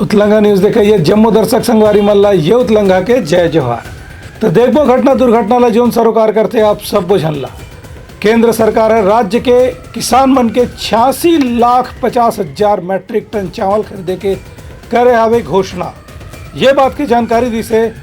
उतलंगा news देखिए जम्मू दर्शक संगवारी मल्ला ये उतलंगा के जय जोहार। तो देखो घटना दुर्घटना जोन सरोकार करते आप सब बुझनला। केंद्र सरकार है राज्य के किसान मन के 86,50,000 मैट्रिक टन चावल खरीदे के करे हवे घोषणा। ये बात की जानकारी दी से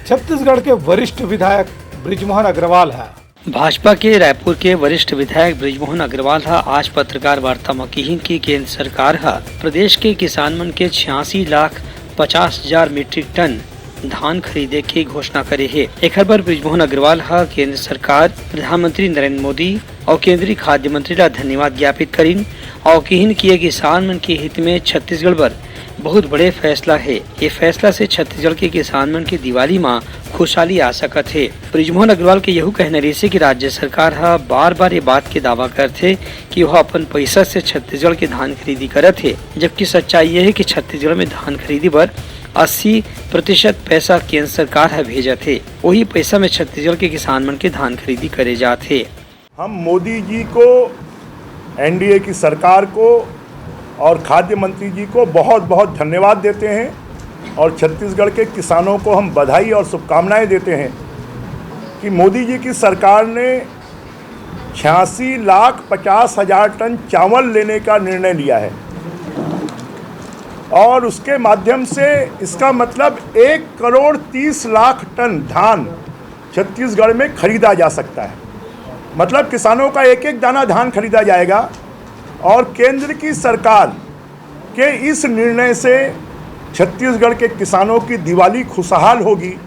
छत्तीसगढ़ के वरिष्ठ विधायक बृजमोहन अग्रवाल है। भाजपा के रायपुर के वरिष्ठ विधायक बृजमोहन अग्रवाल आज पत्रकार वार्ता में कहिन की केंद्र सरकार प्रदेश के किसान मन के 86,50,000 मीट्रिक टन धान खरीदे की घोषणा करे है। एक बार बृजमोहन अग्रवाल केंद्र सरकार प्रधानमंत्री नरेंद्र मोदी और केंद्रीय खाद्य मंत्री ला धन्यवाद ज्ञापित करीन और कहिन किए किसान मन के हित में छत्तीसगढ़ पर बहुत बड़े फैसला है। ये फैसला से छत्तीसगढ़ के किसान मन की दिवाली में खुशहाली आ सकत है। बृजमोहन अग्रवाल के यहू कहना रही से कि राज्य सरकार बार बार ये बात के दावा करते कि वह अपन पैसा से छत्तीसगढ़ के धान खरीदी करत है, जबकि सच्चाई ये है कि छत्तीसगढ़ में धान खरीदी पर 80% पैसा केंद्र सरकार भेजत है। वही पैसा में छत्तीसगढ़ के किसान मन के धान खरीदी करे जाते। हम मोदी जी को, एनडीए की सरकार को और खाद्य मंत्री जी को बहुत बहुत धन्यवाद देते हैं और छत्तीसगढ़ के किसानों को हम बधाई और शुभकामनाएं देते हैं कि मोदी जी की सरकार ने 86,50,000 टन चावल लेने का निर्णय लिया है और उसके माध्यम से इसका मतलब 1,30,00,000 टन धान छत्तीसगढ़ में खरीदा जा सकता है। मतलब किसानों का एक एक दाना धान खरीदा जाएगा और केंद्र की सरकार के इस निर्णय से छत्तीसगढ़ के किसानों की दिवाली खुशहाल होगी।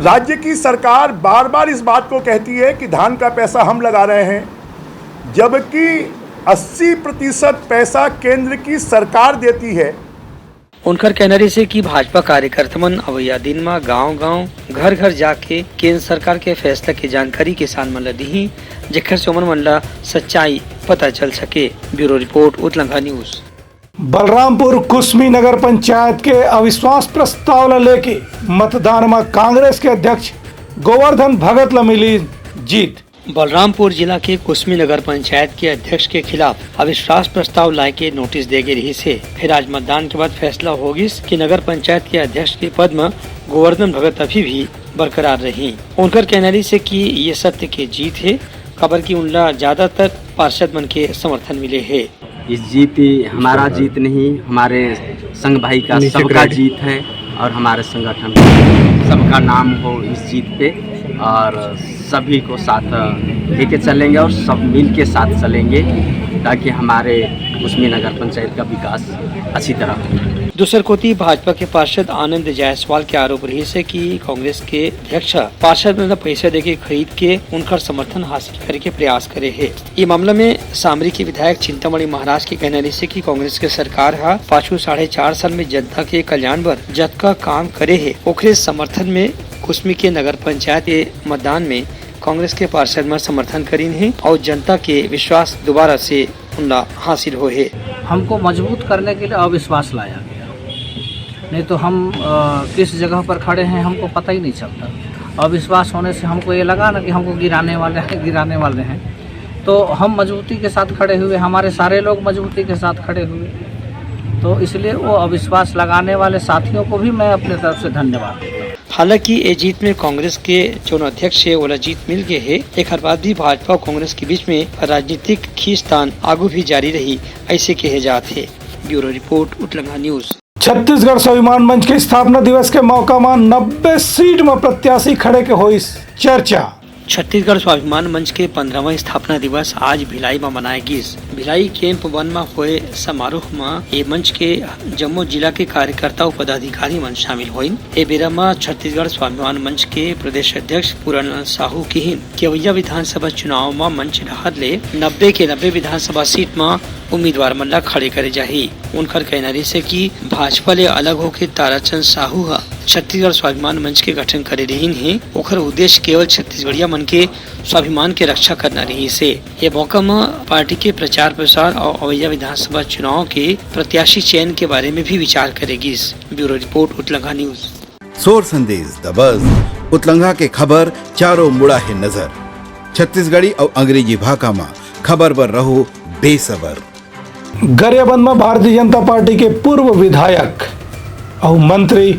राज्य की सरकार बार बार इस बात को कहती है कि धान का पैसा हम लगा रहे हैं, जबकि 80% पैसा केंद्र की सरकार देती है। उनकर कहना रही से कि भाजपा कार्यकर्ता मन अवैया दिन में गांव-गांव घर-घर जाके केंद्र सरकार के फैसला की जानकारी किसान मन ला दी, जेकर से उमन मन ला सच्चाई पता चल सके। ब्यूरो रिपोर्ट उतलंगा न्यूज। बलरामपुर कुसमी नगर पंचायत के अविश्वास प्रस्ताव ला लेके मतदान में कांग्रेस के अध्यक्ष गोवर्धन भगत ला मिली जीत। बलरामपुर जिला के कुसमी नगर पंचायत के अध्यक्ष के खिलाफ अविश्वास प्रस्ताव लाए के नोटिस दे गए रही से फिर आज मतदान के बाद फैसला होगी कि नगर पंचायत के अध्यक्ष के पद में गोवर्धन भगत अभी भी बरकरार रही। उनकर कहना रही से कि ये सत्य की जीत है, खबर की उनला ज्यादातर पार्षद मन के समर्थन मिले है। इस जीत हमारा जीत नहीं, हमारे संघ भाई का सबका जीत है और हमारे संगठन सबका नाम हो इस जीत पे और सभी को साथ लेके चलेंगे और सब मिल के साथ चलेंगे ताकि हमारे कुसमी नगर पंचायत का विकास अच्छी तरह हो। दूसर कोती भाजपा के पार्षद आनंद जायसवाल के आरोप रही से कि कांग्रेस के अध्यक्ष पार्षद ने पैसे देके खरीद के उनका समर्थन हासिल करे के प्रयास करे है। ये मामला में सामरी के विधायक चिंतामणि महाराज के कहना रही से कि कांग्रेस के सरकार पाछू 4.5 साल में जनता के कल्याण पर जतका काम करे है, ओकरे समर्थन में कुसमी के नगर पंचायत के मतदान में कांग्रेस के पार्षद में समर्थन करीन है और जनता के विश्वास दोबारा से उनला हासिल हो है। हमको मजबूत करने के लिए अविश्वास लाया गया, नहीं तो हम किस जगह पर खड़े हैं हमको पता ही नहीं चलता। अविश्वास होने से हमको ये लगा ना कि हमको गिराने वाले हैं, तो हम मजबूती के साथ खड़े हुए, हमारे सारे लोग मजबूती के साथ खड़े हुए, तो इसलिए वो अविश्वास लगाने वाले साथियों को भी मैं अपने तरफ से धन्यवाद देता हूँ। हालांकि ये जीत में कांग्रेस के जो अध्यक्ष है वो जीत मिल गए है। एक बाद भी भाजपा और कांग्रेस के बीच में राजनीतिक खींचतान आगू भी जारी रही, ऐसे कहे जाते। ब्यूरो रिपोर्ट उतलंगा न्यूज। छत्तीसगढ़ स्वाभिमान मंच के स्थापना दिवस के मौका में 90 सीट में प्रत्याशी खड़े के हुई चर्चा। छत्तीसगढ़ स्वाभिमान मंच के 15वां स्थापना दिवस आज भिलाई में मनाया गया। भिलाई कैंप 1 में हुए समारोह में ये मंच के जम्मू जिला के कार्यकर्ता और पदाधिकारी मन शामिल हुए। ये बेरा में छत्तीसगढ़ स्वाभिमान मंच के प्रदेश अध्यक्ष पूरन साहू की केवैया विधानसभा चुनाव में मंच ढहार ले 90 के 90 विधानसभा सीट में उम्मीदवार मन ला खड़े करे जाही। उनकर कहना रही से कि भाजपा ले अलग होके ताराचंद साहू छत्तीसगढ़ स्वाभिमान मंच के गठन करे रही है। ओकर उद्देश्य केवल छत्तीसगढ़िया मन के स्वाभिमान के रक्षा करना रही से ये मौका में पार्टी के प्रचार प्रसार और अवैया विधानसभा चुनाव के प्रत्याशी चयन के बारे में भी विचार करेगी। ब्यूरो रिपोर्ट उतलंगा न्यूज। सोर संदेश द बज़ उतलंगा के खबर चारों मुड़ा है नजर। छत्तीसगढ़ी और अंग्रेजी भाषा में खबर पर रहो बेसबर। गरियाबंद में भारतीय जनता पार्टी के पूर्व विधायक और मंत्री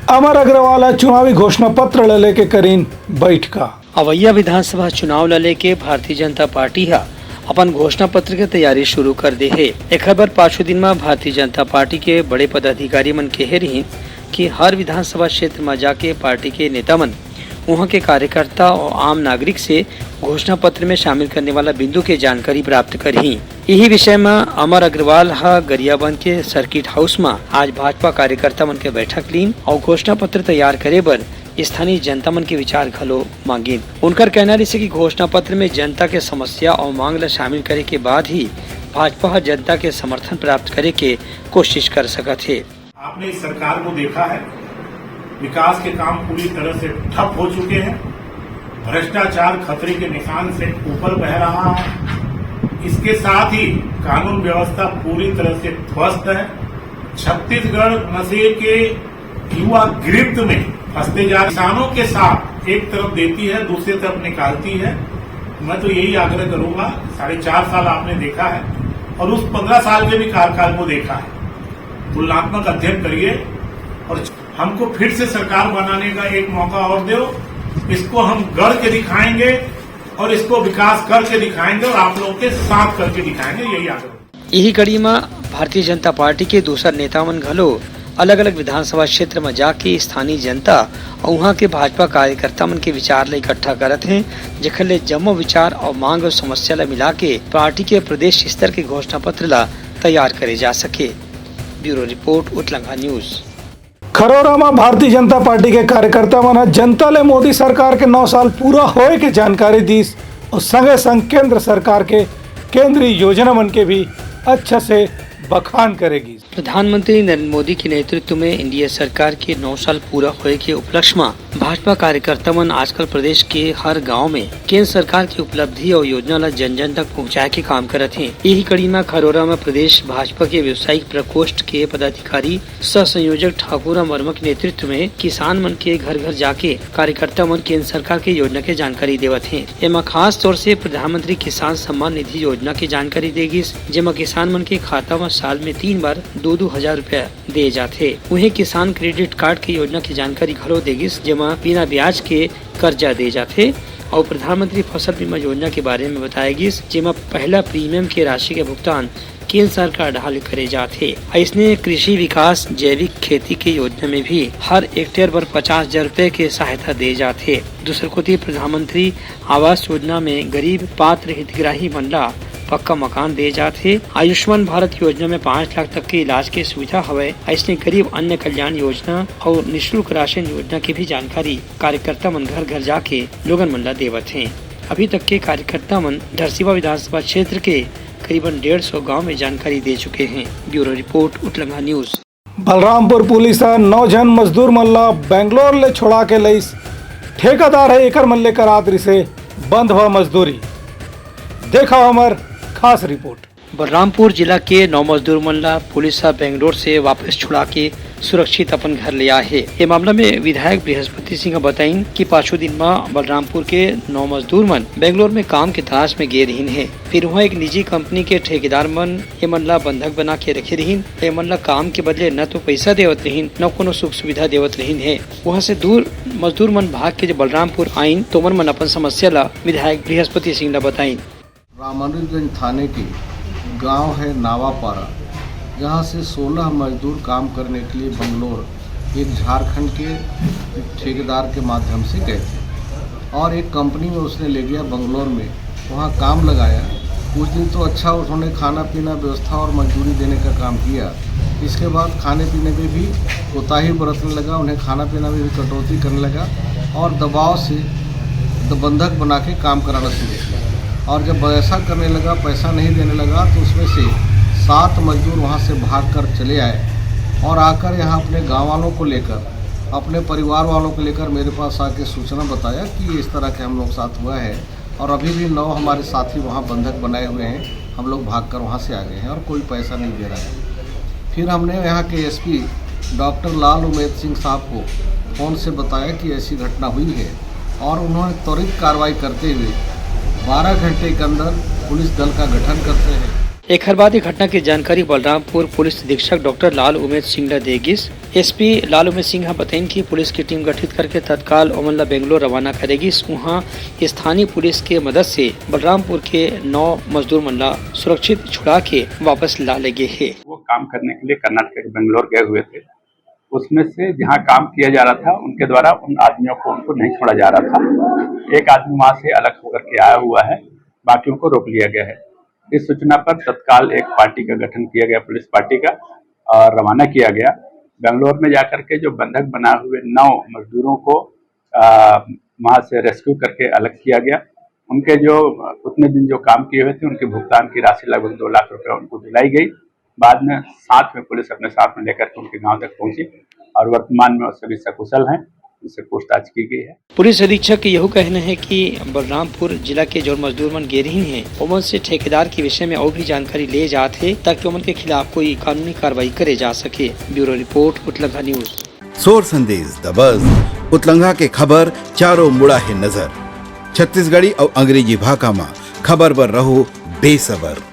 अमर अग्रवाल चुनावी घोषणा पत्र ले के करीन बैठका। अवैया विधानसभा चुनाव लले के भारतीय जनता पार्टी हा अपन घोषणा पत्र के तैयारी शुरू कर दे है। एक खबर पांचों दिन में भारतीय जनता पार्टी के बड़े पदाधिकारी मन कह रही कि हर विधानसभा क्षेत्र में जाके पार्टी के नेता मन वहाँ के कार्यकर्ता और आम नागरिक से घोषणा पत्र में शामिल करने वाला बिंदु के जानकारी प्राप्त करी। यही विषय में अमर अग्रवाल गरियाबंद के सर्किट हाउस में आज भाजपा कार्यकर्ता मन के बैठक लीन और घोषणा पत्र तैयार करे बर स्थानीय जनता मन के विचार घलो मांगिन। उनकर कहना रही कि घोषणा पत्र में जनता के समस्या और मांग ला शामिल करे के बाद ही भाजपा जनता के समर्थन प्राप्त करे के कोशिश कर सकत है। आपने इस सरकार को देखा है, विकास के काम पूरी तरह से ठप हो चुके हैं, भ्रष्टाचार खतरे के निशान से ऊपर बह रहा है। इसके साथ ही कानून व्यवस्था पूरी तरह से ध्वस्त है। छत्तीसगढ़ नशे के युवा गिरफ्त में फंसते जा, किसानों के साथ एक तरफ देती है दूसरी तरफ निकालती है। मैं तो यही आग्रह करूंगा, 4.5 साल आपने देखा है और उस 15 साल के भी कार्यकाल को देखा है, तुलनात्मक अध्ययन करिए और हमको फिर से सरकार बनाने का एक मौका और दो। इसको हम गढ़ के दिखाएंगे और इसको विकास करके दिखाएंगे और आप लोगों के साथ करके दिखाएंगे, यही आग्रह। यही कड़ी में भारतीय जनता पार्टी के दूसर नेता मन घलो अलग अलग विधानसभा क्षेत्र में जाके स्थानीय जनता और वहाँ के भाजपा कार्यकर्ता मन के विचार ला इकट्ठा करत हैं, जेखर ले जम्मो विचार और मांग और समस्या ला मिला के पार्टी के प्रदेश स्तर के घोषणा पत्र ला तैयार करे जा सके। ब्यूरो रिपोर्ट उतलंघा न्यूज। खरोरा में भारतीय जनता पार्टी के कार्यकर्ता मन जनता ले मोदी सरकार के 9 साल पूरा होए के जानकारी दी और संगे संग केंद्र सरकार के केंद्रीय योजना मन के भी अच्छा से बखान करेगी। प्रधानमंत्री नरेंद्र मोदी के नेतृत्व में एनडीए सरकार के 9 साल पूरा होए के उपलक्ष्य में भाजपा कार्यकर्ता मन आजकल प्रदेश के हर गांव में केंद्र सरकार की उपलब्धि और योजना ला जन जन तक पहुंचाए के काम करत हैं। यही कड़ी में खरोरा में प्रदेश भाजपा के व्यवसायिक प्रकोष्ठ के पदाधिकारी सह संयोजक ठाकुर वर्मा के नेतृत्व में किसान मन के घर घर जाके कार्यकर्ता मन केंद्र सरकार के योजना के जानकारी देवत हैं। एमा खास तौर से प्रधानमंत्री किसान सम्मान निधि योजना की जानकारी देगी, जेमा किसान मन के खाता में साल में 3 बार 2-2 हजार रुपया दे जाते। वहीं किसान क्रेडिट कार्ड की योजना की जानकारी घलो देगी, जेमा बिना ब्याज के कर्जा दे जाते और प्रधानमंत्री फसल बीमा योजना के बारे में बताएगी, जेमा पहला प्रीमियम के राशि के भुगतान केंद्र सरकार ढाल करे जाते। इसने कृषि विकास जैविक खेती की योजना में भी हर हेक्टेयर पर 50,000 रुपए के सहायता दे जाते। दूसरे को प्रधानमंत्री आवास योजना में गरीब पात्र हितग्राही मन ला पक्का मकान दे जाते। आयुष्मान भारत योजना में 5 लाख तक के इलाज की सुविधा हवे। ऐसने गरीब अन्य कल्याण योजना और निःशुल्क राशन योजना की भी जानकारी कार्यकर्ता मन घर घर जाके लोगन मन ला देवत हैं। अभी तक के कार्यकर्ता मन धरसीवा विधानसभा क्षेत्र के करीबन 150 गांव में जानकारी दे चुके हैं। ब्यूरो रिपोर्ट उतलंघा न्यूज। बलरामपुर पुलिस 9 जन मजदूर मन ला बेंगलोर ले छोड़ा के लईस। ठेकेदार है एकर मन लेकर आदरी से बंद हुआ मजदूरी। देखा हमार खास रिपोर्ट। बलरामपुर जिला के 9 मजदूर मन ला पुलिस बेंगलोर से वापस छुड़ा के सुरक्षित अपन घर ले आए है। ये मामला में विधायक बृहस्पति सिंह बताइन कि पांचों दिन में बलरामपुर के 9 मजदूर मन बेंगलोर में काम के तलाश में गे रही है। फिर वहाँ एक निजी कंपनी के ठेकेदार मन ये मन ला बंधक बना के रखे रही। ये मन ला काम के बदले न तो पैसा देवत रही न कोनो सुख सुविधा देवत रही है। वहाँ से दूर मजदूर मन भाग के जब बलरामपुर आइन तो मन अपन समस्या ला विधायक बृहस्पति सिंह ला बताइन। रामानुजगंज थाने के गांव है नावापारा, जहां से 16 मजदूर काम करने के लिए बंगलोर एक झारखंड के ठेकेदार के माध्यम से गए थे और एक कंपनी में उसने ले गया बंगलोर में, वहां काम लगाया। कुछ दिन तो अच्छा उन्होंने खाना पीना व्यवस्था और मजदूरी देने का काम किया। इसके बाद खाने पीने में भी कोताही बरतने लगा, उन्हें खाना पीना में भी कटौती करने लगा और दबाव से बंधक बना के काम कराना शुरू किया। और जब ऐसा करने लगा, पैसा नहीं देने लगा, तो उसमें से 7 मजदूर वहाँ से भागकर चले आए और आकर यहाँ अपने गाँव वालों को लेकर, अपने परिवार वालों को लेकर मेरे पास आके सूचना बताया कि इस तरह के हम लोग साथ हुआ है और अभी भी 9 हमारे साथी वहाँ बंधक बनाए हुए हैं, हम लोग भागकर वहाँ से आ गए हैं और कोई पैसा नहीं दे रहा है। फिर हमने यहाँ के एसपी डॉक्टर लाल उमेद सिंह साहब को फ़ोन से बताया कि ऐसी घटना हुई है और उन्होंने त्वरित कार्रवाई करते हुए 12 घंटे के अंदर पुलिस दल का गठन करते हैं। एक हर बाद घटना की जानकारी बलरामपुर पुलिस अधीक्षक डॉक्टर लाल उमेद सिंह देगिस। एसपी लाल उमेद सिंह बताइन की पुलिस की टीम गठित करके तत्काल ओमनला बेंगलोर रवाना करेगी। वहाँ स्थानीय पुलिस के मदद से बलरामपुर के 9 मजदूर मल्ला सुरक्षित छुड़ा के वापस ला ले गए है। वो काम करने के लिए कर्नाटक के बेंगलोर गए हुए थे। उसमें से जहाँ काम किया जा रहा था उनके द्वारा उन आदमियों को उनको नहीं छोड़ा जा रहा था। एक आदमी वहाँ से अलग होकर के आया हुआ है, बाकियों को रोक लिया गया है। इस सूचना पर तत्काल एक पार्टी का गठन किया गया, पुलिस पार्टी का, और रवाना किया गया। बेंगलोर में जाकर के जो बंधक बना हुए 9 मजदूरों को वहाँ से रेस्क्यू करके अलग किया गया। उनके जो उतने दिन जो काम किए हुए थे उनके भुगतान की राशि लगभग 2 लाख रुपए उनको दिलाई गई। बाद में साथ में पुलिस अपने साथ में लेकर के उनके गांव तक पहुंची और वर्तमान में वो सभी सकुशल हैं, उनसे पूछताछ की गई है। पुलिस अधीक्षक का यह कहना है कि बलरामपुर जिला के जो मजदूर मन गेरहीन है उमन से ठेकेदार के विषय में और भी जानकारी ले जाते ताकि उमन के खिलाफ कोई कानूनी कार्रवाई करे जा सके। ब्यूरो रिपोर्ट उतलंघा न्यूज। सोर संदेश द बज़ उतलंघा के खबर चारों मुड़ा है नजर। छत्तीसगढ़ी और अंग्रेजी भाषा में खबर पर रहो बेसबर।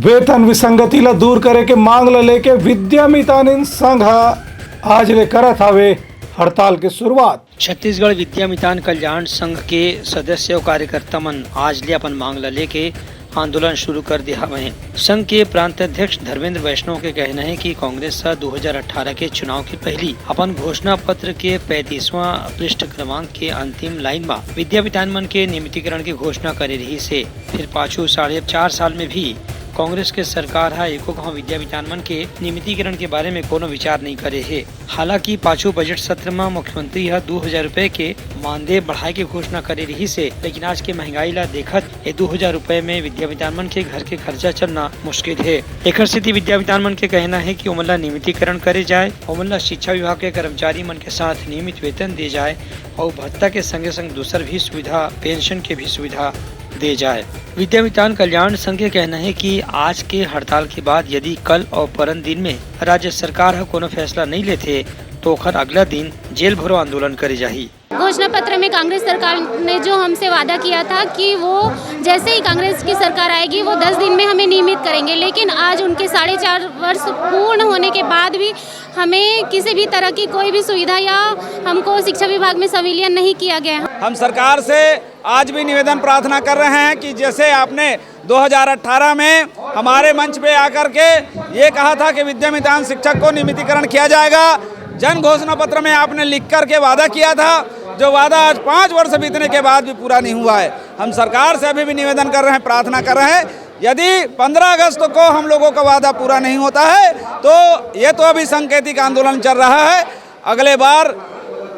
वेतन विसंगति दूर करे के मांग लेके विद्यामितान संघ आज ले करत हवे हड़ताल की शुरुआत। छत्तीसगढ़ विद्यामितान कल्याण संघ के सदस्य और कार्यकर्ता मन आज ले अपन मांग लेके आंदोलन शुरू कर दिया है। संघ के प्रांत अध्यक्ष धर्मेंद्र वैष्णव के कहना है कि कांग्रेस 2018 के चुनाव की पहली अपन घोषणा पत्र के 35वां पृष्ठ क्रमांक के अंतिम लाइन में विद्यामितान मन के नियमितीकरण की घोषणा करे रही से फिर पाछू 4.5 साल में भी कांग्रेस के सरकार एको गाँव विद्यामितान मन के नियमितीकरण के बारे में कोनो विचार नहीं करे है। हालांकि पाछू बजट सत्र में मुख्यमंत्री 2000 रुपए के मानदेय बढ़ाए के घोषणा करे रही से, लेकिन आज के महंगाई ला देखत 2000 रुपए में विद्यामितान मन के घर के खर्चा चलना मुश्किल है। एक स्थिति विद्यामितान मन के कहना है कि उमन ला नियमितीकरण करे जाए, उमन ला शिक्षा विभाग के कर्मचारी मन के साथ नियमित वेतन दे जाए और भत्ता के संगे संग दूसर भी सुविधा, पेंशन के भी सुविधा दे जाए। विद्यामितान कल्याण संघ के कहना है कि आज के हड़ताल के बाद यदि कल और परन दिन में राज्य सरकार कोनो फैसला नहीं लेते तो अगला दिन जेल भरो आंदोलन करे जाही। घोषणा पत्र में कांग्रेस सरकार ने जो हमसे वादा किया था कि वो जैसे ही कांग्रेस की सरकार आएगी वो 10 दिन में हमें नियमित करेंगे, लेकिन आज उनके 4.5 वर्ष पूर्ण होने के बाद भी हमें किसी भी तरह की कोई भी सुविधा या हमको शिक्षा विभाग में संविलियन नहीं किया गया। हम सरकार से आज भी निवेदन प्रार्थना कर रहे हैं कि जैसे आपने 2018 में हमारे मंच पे आकर के ये कहा था कि विद्यामितान शिक्षक को नियमितीकरण किया जाएगा, जन घोषणा पत्र में आपने लिख कर के वादा किया था, जो वादा आज 5 वर्ष बीतने के बाद भी पूरा नहीं हुआ है। हम सरकार से अभी भी निवेदन कर रहे हैं, प्रार्थना कर रहे हैं, यदि 15 अगस्त को हम लोगों का वादा पूरा नहीं होता है तो ये तो अभी सांकेतिक आंदोलन चल रहा है, अगले बार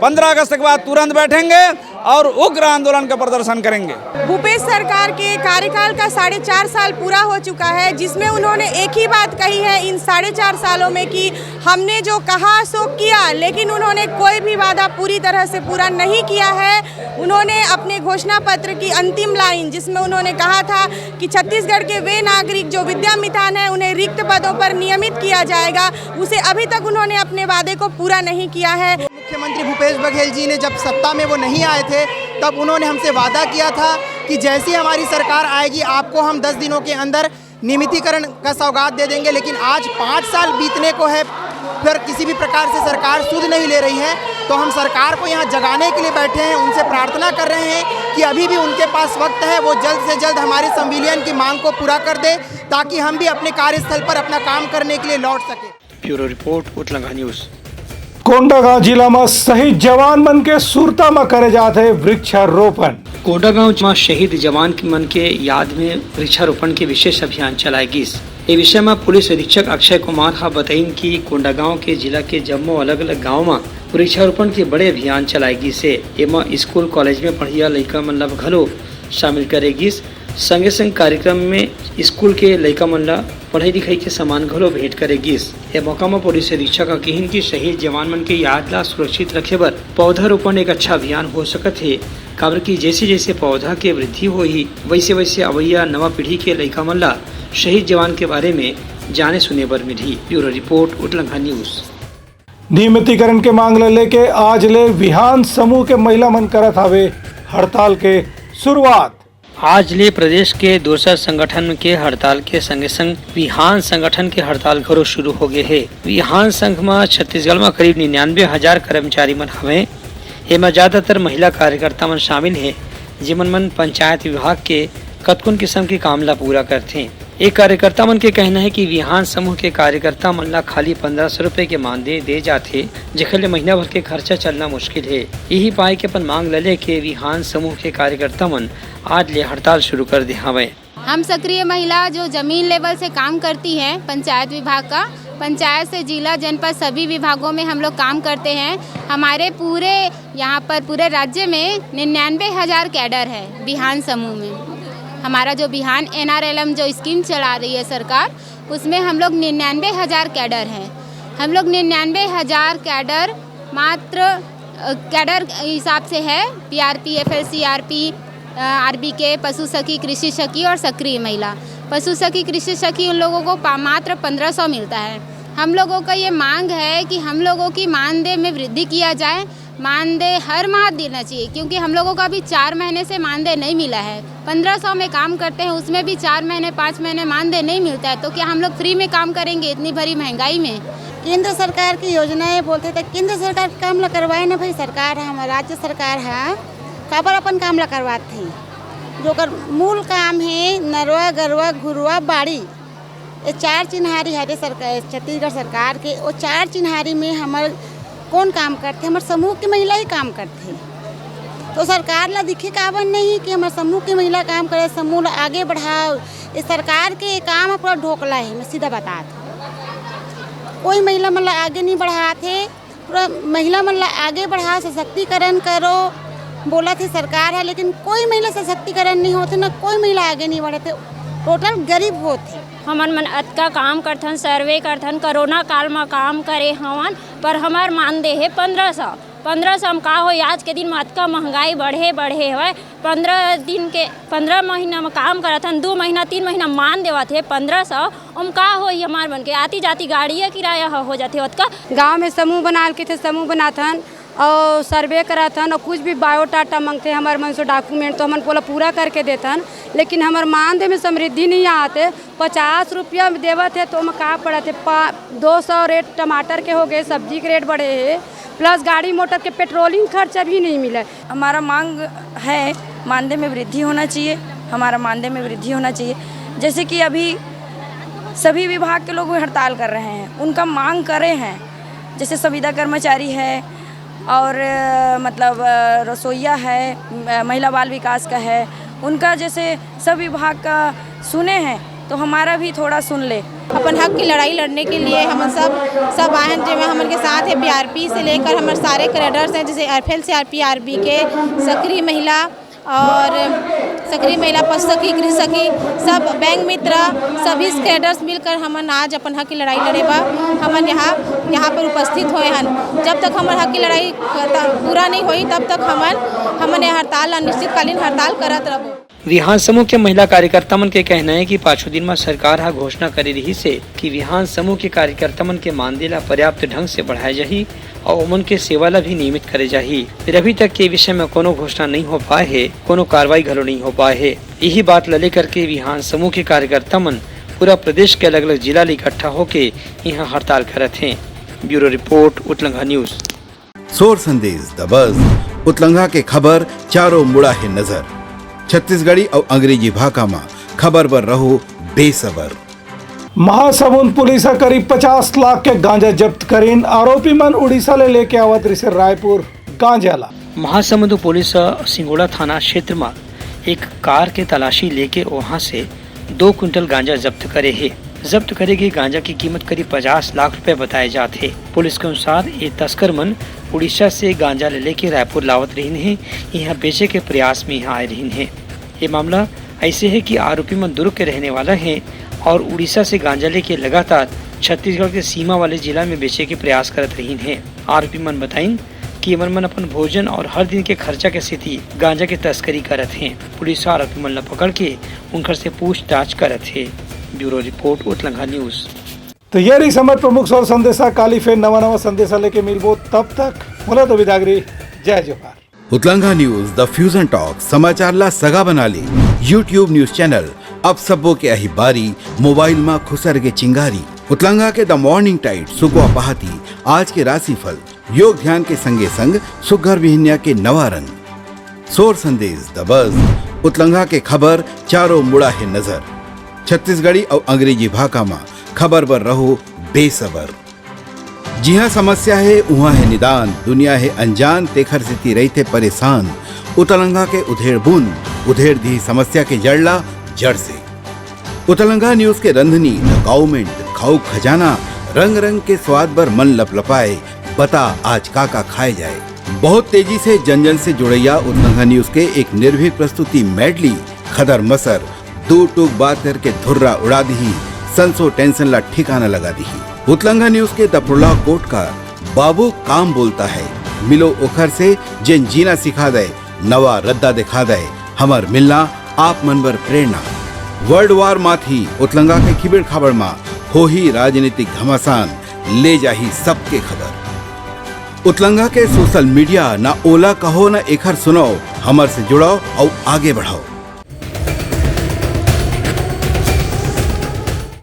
15 अगस्त के बाद तुरंत बैठेंगे और उग्र आंदोलन का प्रदर्शन करेंगे। भूपेश सरकार के कार्यकाल का 4.5 साल पूरा हो चुका है, जिसमें उन्होंने एक ही बात कही है इन 4.5 सालों में कि हमने जो कहा सो किया, लेकिन उन्होंने कोई भी वादा पूरी तरह से पूरा नहीं किया है। उन्होंने अपने घोषणा पत्र की अंतिम लाइन जिसमें उन्होंने कहा था कि छत्तीसगढ़ के वे नागरिक जो विद्यामितान हैं उन्हें रिक्त पदों पर नियमित किया जाएगा, उसे अभी तक उन्होंने अपने वादे को पूरा नहीं किया है। मुख्यमंत्री भूपेश बघेल जी ने जब सत्ता में वो नहीं आए थे तब उन्होंने हमसे वादा किया था कि जैसी हमारी सरकार आएगी आपको हम 10 दिनों के अंदर नियमितीकरण का सौगात दे देंगे, लेकिन आज 5 साल बीतने को है, फिर किसी भी प्रकार से सरकार सुध नहीं ले रही है। तो हम सरकार को यहाँ जगाने के लिए बैठे हैं, उनसे प्रार्थना कर रहे हैं कि अभी भी उनके पास वक्त है, वो जल्द से जल्द हमारे संविलियन की मांग को पूरा कर दे ताकि हम भी अपने कार्यस्थल पर अपना काम करने के लिए लौट सके। ब्यूरो रिपोर्ट उतलंघा न्यूज। कोंडागांव जिला में शहीद जवान मन के सुरता में करे जाते वृक्षारोपण। कोंडागांव में शहीद जवान के मन के याद में वृक्षारोपण के विशेष अभियान चलाएगी। ये विषय में पुलिस अधीक्षक अक्षय कुमार बताइन कि कोंडागांव के जिला के जम्मो अलग अलग गाँव में वृक्षारोपण के बड़े अभियान चलाएगी से एमा स्कूल कॉलेज में पढ़िया लड़का मन ला घलो शामिल करेगी। संगे संग कार्यक्रम में स्कूल के लड़का मन ला पढ़ाई लिखाई के सामान घलो भेंट करेगी। यह मौका में पुलिस अधीक्षक कहिन की शहीद जवान मन के याद ला सुरक्षित रखे बर पौधारोपण एक अच्छा अभियान हो सकत है, काबर की जैसे जैसे पौधा के वृद्धि होही वैसे वैसे अवैया नवा पीढ़ी के लड़का मन ला शहीद जवान के बारे में जाने सुने बर मिली। ब्यूरो रिपोर्ट उतलंघा न्यूज। नियमितीकरण के मांग लेके आज ले विहान समूह के महिला मन करत हवे हड़ताल के शुरुआत। आज ले प्रदेश के दूसरा संगठन के हड़ताल के संगे संग विहान संगठन के हड़ताल घरो शुरू हो गए है। विहान संघ में छत्तीसगढ़ में करीब 99,000 कर्मचारी मन हवे। एमा ज्यादातर महिला कार्यकर्ता मन शामिल है, जिमन मन पंचायत विभाग के कतकुन किस्म के काम ला पूरा करथे। एक कार्यकर्ता मन के कहना है कि विहान समूह के कार्यकर्ता मन ला खाली 1500 रुपए के मानदेय दे जाते, जेकर ले महीना भर के खर्चा चलना मुश्किल है। यही पाए के अपन मांग ले के विहान समूह के कार्यकर्ता मन आज ले हड़ताल शुरू कर दे हवे। हम सक्रिय महिला जो जमीन लेवल से काम करती हैं, पंचायत विभाग का, पंचायत से जिला जनपद सभी विभागों में हम लोग काम करते हैं। हमारे पूरे यहाँ पर पूरे राज्य में 99,000 कैडर है विहान समूह में। हमारा जो विहान NRLM जो स्कीम चला रही है सरकार, उसमें हम लोग 99,000 कैडर हैं। हम लोग 99,000 कैडर मात्र कैडर हिसाब से है। PRP, FLC, RP, RBK, पशु सखी, कृषि सखी और सक्रिय महिला। पशु सखी, कृषि सखी उन लोगों को मात्र 1500 मिलता है। हम लोगों का ये मांग है कि हम लोगों की मानदेय में वृद्धि किया जाए। मानदेय हर माह देना चाहिए, क्योंकि हम लोगों का भी 4 महीने से मानदेय नहीं मिला है। 1500 में काम करते हैं, उसमें भी 4 महीने 5 महीने मानदेय नहीं मिलता है, तो क्या हम लोग फ्री में काम करेंगे इतनी भरी महंगाई में? केंद्र सरकार की योजनाएं बोलते थे, केंद्र सरकार काम ला करवाए ना भाई। सरकार है हमारा, राज्य सरकार है, काबर अपन काम ला करवाते हैं। जो कर मूल काम है नरवा, गरवा, घुरवा, बाड़ी, ये 4 चिन्हारी है सरकार, छत्तीसगढ़ सरकार के। वो 4 चिन्हारी में हमारे कौन काम करते? हमारे समूह की महिला ही काम करते हैं। तो सरकार ला दिखे काबर नहीं कि हमारे समूह की महिला काम करे, समूह ला आगे बढ़ाओ। ये सरकार के काम पूरा ढोकला है, मैं सीधा बताती। कोई महिला मन ला आगे नहीं बढ़ाते, पूरा महिला मन ला आगे बढ़ाओ, सशक्तिकरण करो बोला थे सरकार है, लेकिन कोई महिला सशक्तिकरण नहीं होते, ना कोई महिला आगे नहीं बढ़ते, टोटल गरीब होते। हमन मन अतका काम करथन, सर्वे करथन, कोरोना काल में काम करे हवन, पर हमार मानदेय है 1500। 1500 में का हो? आज के दिन में अतका महंगाई बढ़े हवे। 15 महीना में काम करथन, 2 महीना 3 महीना मान देवत है 1500। हम का हो हमार मन के आती जाती गाड़िया किराया हो जाते। अतका गाँव में समूह बना के थे, समूह बनाथन और सर्वे कराथन और कुछ भी बायोडाटा मांगते हमारे मन से डॉक्यूमेंट, तो हमन बोला पूरा करके देथन, लेकिन हमारे मानदेय में समृद्धि नहीं आते। 50 रुपया देवत है तो हम का पड़ा थे 200 रेट टमाटर के हो गए, सब्जी के रेट बढ़े है, प्लस गाड़ी मोटर के पेट्रोलिंग खर्चा भी नहीं मिला। हमारा मांग है मानदेय में वृद्धि होना चाहिए, हमारा मानदेय में वृद्धि होना चाहिए। जैसे कि अभी सभी विभाग के लोग हड़ताल कर रहे हैं, उनका मांग करे हैं। जैसे संविदा कर्मचारी है और मतलब रसोईया है, महिला बाल विकास का है, उनका जैसे सब विभाग का सुने हैं तो हमारा भी थोड़ा सुन ले। अपन हक की लड़ाई लड़ने के लिए हम सब आए हैं, जिसमें हम उनके साथ है। PRP से लेकर हमारे सारे कैडर्स हैं, जैसे FLC, RP, RBK, सक्रिय महिला और सक्रिय महिला, पशु सखी, कृषि सखी, सब बैंक मित्र, सभी कैडर्स मिलकर हमन आज अपन हक की लड़ाई लड़े बा। हमन यहाँ पर उपस्थित हुए हैं। जब तक हमारे हक की लड़ाई पूरा नहीं हुई, तब तक हमन हड़ताल अनिश्चितकालीन हड़ताल करत रहबो। विहान समूह के महिला कार्यकर्ता मन के कहना है कि 5 दिन में सरकार हा घोषणा करे रही से कि विहान समूह के कार्यकर्ता मन के मानदेय ला पर्याप्त ढंग से बढ़ाए जाही और उमन के सेवा ला भी नियमित करे जाही। फिर अभी तक के विषय में कोनो घोषणा नहीं हो पाए है, कोनो कार्रवाई घलो नहीं हो पाए है। यही बात ले लेकर के विहान समूह के कार्यकर्ता मन पूरा प्रदेश के अलग अलग जिला इकट्ठा होके यहाँ हड़ताल करत हैं। ब्यूरो रिपोर्ट, उतलंघा न्यूज। सोर संदेश द बज़ उतलंघा के खबर चारों मुड़ा है नजर। छत्तीसगढ़ी और अंग्रेजी भाषा में खबर पर रहो बेसबर। महासमुंद पुलिस करीब 50 लाख के गांजा जब्त करीन। आरोपी मन उड़ीसा ले लेके आवत रही से रायपुर गांजाला। महासमुंद पुलिस सिंगोड़ा थाना क्षेत्र में एक कार के तलाशी लेके वहां से 2 क्विंटल गांजा जब्त करे है। जब्त करे गए गांजा की कीमत करीब 50 लाख रुपए बताए जाते हैं। पुलिस के अनुसार ये तस्कर मन उड़ीसा से गांजा ले लेके रायपुर लावत रही है, यहाँ बेचे के प्रयास में यहाँ आए रही है। ये मामला ऐसे है कि आरोपी मन दुर्ग के रहने वाला है और उड़ीसा से गांजा लेके लगातार छत्तीसगढ़ के सीमा वाले जिला में बेचे के प्रयास करत रही है। आरोपी मन बताइन कि मन अपन भोजन और हर दिन के खर्चा के स्थिति गांजा के तस्करी करत हैं। पुलिस आरोपी मन पकड़ के उनकर से पूछताछ करत है। ब्यूरो रिपोर्ट, उतलंघा न्यूज। तो ये रही समझ प्रमुख सौर संदेशा। काली फिर नवा संदेशा लेके मिलबो, तब तक बोला तो विदागरी। जय जोहार। उतलंघा न्यूज द फ्यूजन टॉक समाचार ला सगा बना ली। यूट्यूब न्यूज चैनल अब सबो के अही बारी मोबाइल में खुसर के चिंगारी उतलंगा के द मॉर्निंग टाइट सुगवा पहाती आज के राशिफल योग ध्यान के संगे संग सुघर विहिन्या के नवा रंग सोर संदेश द बज़ उतलंगा के खबर चारों मुड़ा है नजर छत्तीसगढ़ी और अंग्रेजी भाषा में खबर पर रहो बेसबर। जी हाँ, समस्या है वहाँ है निदान, दुनिया है अनजान तेखर से रहते परेशान। उतलंगा के उधेड़ बूंद उधेड़ दी समस्या के जड़ला जड़ से। उतलंगा न्यूज के रंधनी गवर्नमेंट खाऊ खजाना रंग रंग के स्वाद पर मन लपलपाए बता आज का खाए जाए। बहुत तेजी से जन जन से जुड़ैया उतलंगा न्यूज के एक निर्भीक प्रस्तुति मेडली खदर मसर दो टूक बात करके धुर्रा उड़ा दी संसो टेंशन ला ठिकाना लगा दी। उतलंगा न्यूज के दपुरला कोट का बाबू काम बोलता है मिलो ओखर से जिन जीना सिखा दे नवा रद्दा दिखा दे हमार मिलना आप मन पर प्रेरणा। वर्ल्ड वार माथी उतलंगा के खिबड़ खबर मा हो ही राजनीतिक घमासान ले जाही सबके खबर। उतलंगा के सोशल मीडिया ना ओला कहो ना एखर सुनाओ हमर से जुड़ाओ और आगे बढ़ाओ।